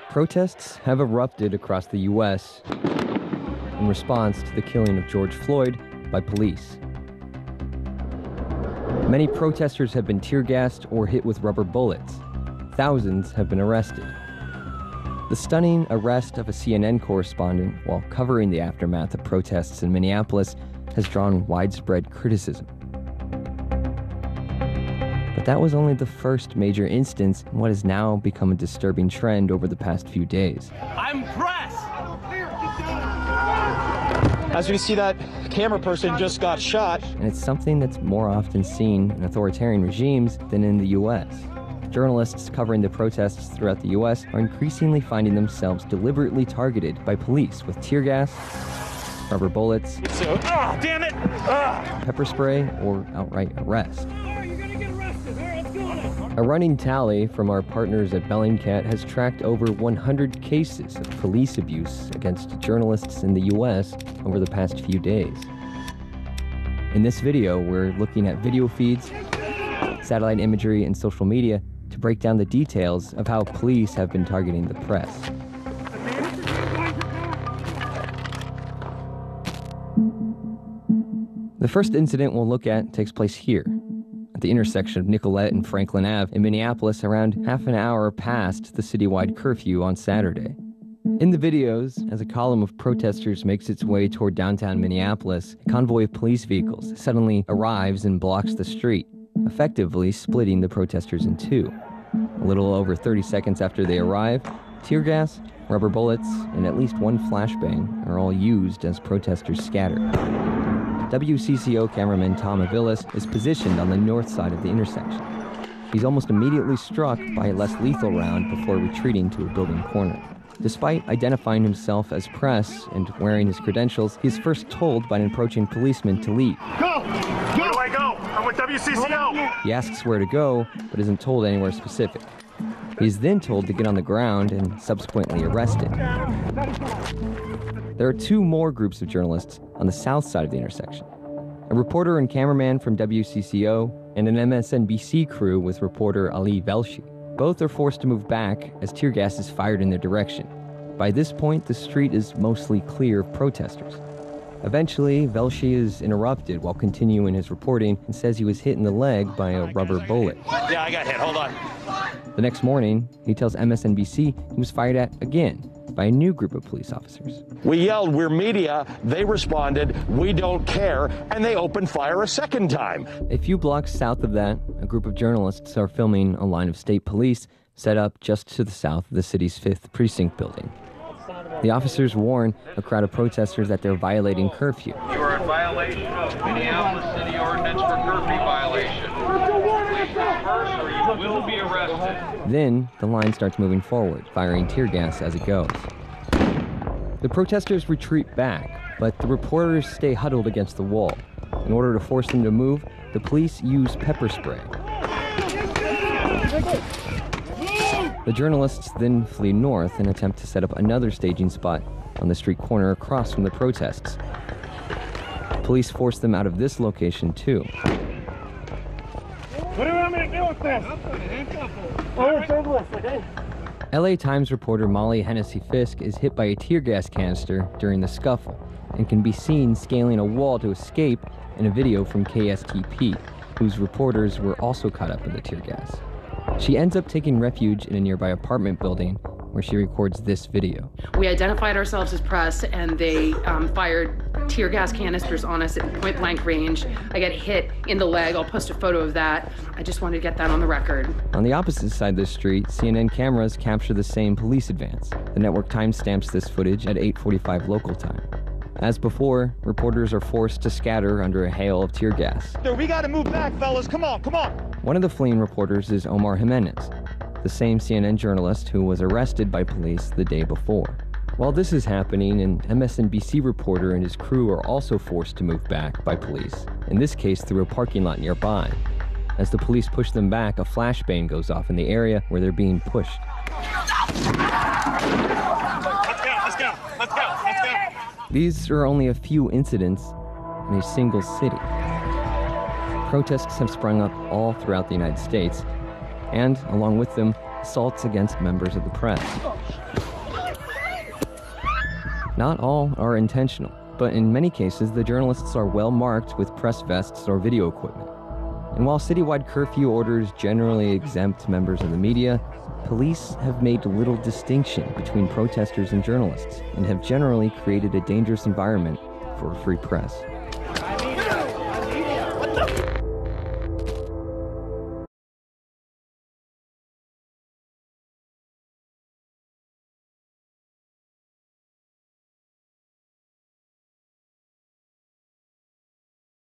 Protests have erupted across the U.S. in response to the killing of George Floyd by police. Many protesters have been tear-gassed or hit with rubber bullets. Thousands have been arrested. The stunning arrest of a CNN correspondent while covering the aftermath of protests in Minneapolis has drawn widespread criticism. But that was only the first major instance in what has now become a disturbing trend over the past few days. I'm pressed! As we see, that camera person just got shot. And it's something that's more often seen in authoritarian regimes than in the U.S. Journalists covering the protests throughout the U.S. are increasingly finding themselves deliberately targeted by police with tear gas, rubber bullets, Damn it! pepper spray, or outright arrest. A running tally from our partners at Bellingcat has tracked over 100 cases of police abuse against journalists in the U.S. over the past few days. In this video, we're looking at video feeds, satellite imagery, and social media to break down the details of how police have been targeting the press. The first incident we'll look at takes place here, at the intersection of Nicollet and Franklin Ave in Minneapolis, around half an hour past the citywide curfew on Saturday. In the videos, as a column of protesters makes its way toward downtown Minneapolis, a convoy of police vehicles suddenly arrives and blocks the street, effectively splitting the protesters in two. A little over 30 seconds after they arrive, tear gas, rubber bullets, and at least one flashbang are all used as protesters scatter. WCCO cameraman Tom Aviles is positioned on the north side of the intersection. He's almost immediately struck by a less lethal round before retreating to a building corner. Despite identifying himself as press and wearing his credentials, he is first told by an approaching policeman to leave. Go! Where do I go? I'm with WCCO! He asks where to go, but isn't told anywhere specific. He is then told to get on the ground and subsequently arrested. There are two more groups of journalists on the south side of the intersection. A reporter and cameraman from WCCO and an MSNBC crew with reporter Ali Velshi. Both are forced to move back as tear gas is fired in their direction. By this point, the street is mostly clear of protesters. Eventually, Velshi is interrupted while continuing his reporting and says he was hit in the leg by a rubber bullet. Yeah, I got hit. Hold on. The next morning, he tells MSNBC he was fired at again by a new group of police officers. We yelled, "We're media." They responded, "We don't care," and they opened fire a second time. A few blocks south of that, a group of journalists are filming a line of state police set up just to the south of the city's 5th Precinct building. The officers warn a crowd of protesters that they're violating curfew. You are in violation of Minneapolis City Ordinance for curfew violation. Please disperse or you will be arrested. Then, the line starts moving forward, firing tear gas as it goes. The protesters retreat back, but the reporters stay huddled against the wall. In order to force them to move, the police use pepper spray. The journalists then flee north and attempt to set up another staging spot on the street corner across from the protests. Police force them out of this location too. What do you want me to do with this? I'm going to handcuff him. LA Times reporter Molly Hennessy Fisk is hit by a tear gas canister during the scuffle and can be seen scaling a wall to escape in a video from KSTP, whose reporters were also caught up in the tear gas. She ends up taking refuge in a nearby apartment building where she records this video. We identified ourselves as press, and they fired tear gas canisters on us at point blank range. I got hit in the leg. I'll post a photo of that. I just wanted to get that on the record. On the opposite side of the street, CNN cameras capture the same police advance. The network timestamps this footage at 8:45 local time. As before, reporters are forced to scatter under a hail of tear gas. We gotta move back, fellas. Come on, come on. One of the fleeing reporters is Omar Jimenez, the same CNN journalist who was arrested by police the day before. While this is happening, an MSNBC reporter and his crew are also forced to move back by police, in this case through a parking lot nearby. As the police push them back, a flashbang goes off in the area where they're being pushed. Let's go. These are only a few incidents in a single city. Protests have sprung up all throughout the United States, and along with them, assaults against members of the press. Not all are intentional, but in many cases, the journalists are well marked with press vests or video equipment. And while citywide curfew orders generally exempt members of the media, police have made little distinction between protesters and journalists and have generally created a dangerous environment for a free press.